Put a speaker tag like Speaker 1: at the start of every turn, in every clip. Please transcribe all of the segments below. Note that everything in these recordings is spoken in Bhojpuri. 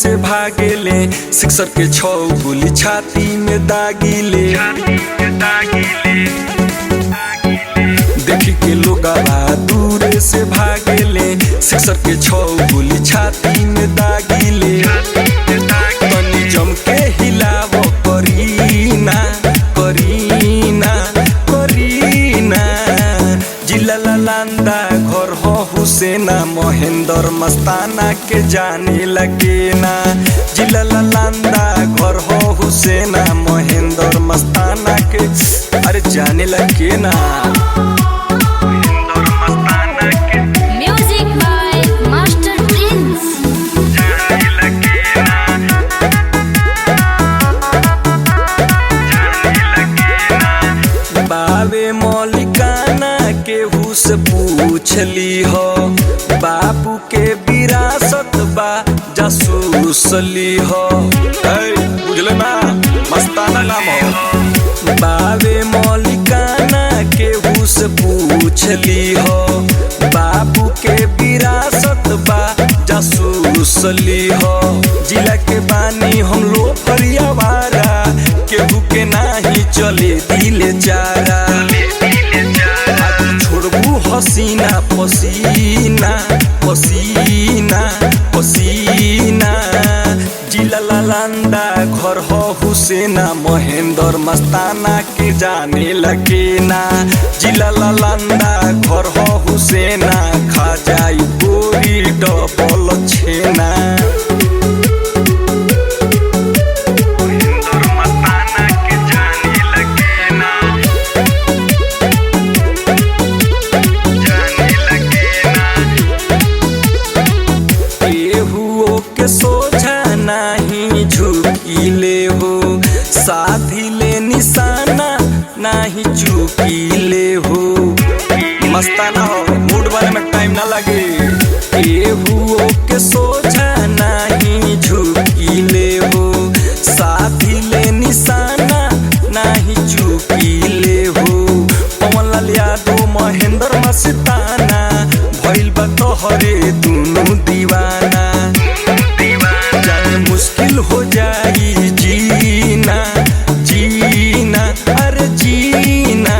Speaker 1: से भागेले, सिक्सर के 6 गोली छाती में दागीले। देखी के लोगवा दूरे से भागेले, सिक्सर के 6 गोली छाती में दागीले। तनी जम के हिलाव करीना करीना करीना। जिला लांदा घर हो हुसैना, महेंद्र मस्ताना के जाने लगे ना। जिला लांदा घर हो हुसैना, महेंद्र मस्ताना के अरे जाने लगे ना।
Speaker 2: Music by Master Prince.
Speaker 1: बाबे मौलिकाना के हुस पूछली हो, बाबू के विरासत बा जासूस ली हो। बुझले ना मस्ताना नाम हो। बाबे मौलिकाना के हुस पूछली हो, बाबू के विरासत बा जासूस ली हो। जिला के बानी हम लोग फरियावारा, केहू के नाही चले दिले चारा। छोड़बू हसीना पसीना पसीना पसीना। जिला लांदा घर हो हुसैना, महेंद्र मस्ताना के जाने लगे ना। जिला लांदा घर हो हुसैना, खा जाई गोरी डबल छेना। के सोझा नहीं झुकीले हो, साधी ले निशाना नहीं चुकीले हो। मस्ताना हो मूड वाले में टाइम ना लगे। केहू के सोझा नहीं झुकीले हो, साधी ले निशाना नहीं चुकीले हो। पवन लाल यादव महेंद्र मस्ताना, भइल बा तोहरे दुनू दीवाना। मुश्किल हो जाई जीना जीना अरे जीना।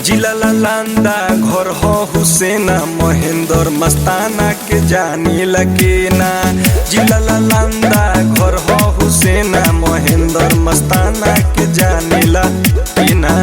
Speaker 1: जिला लांदा घर हो हुसैना, महेंद्र मस्ताना के जाने लगे ना। जिला लांदा घर हो हुसैना, महेंद्र मस्ताना के जाने लगे ना।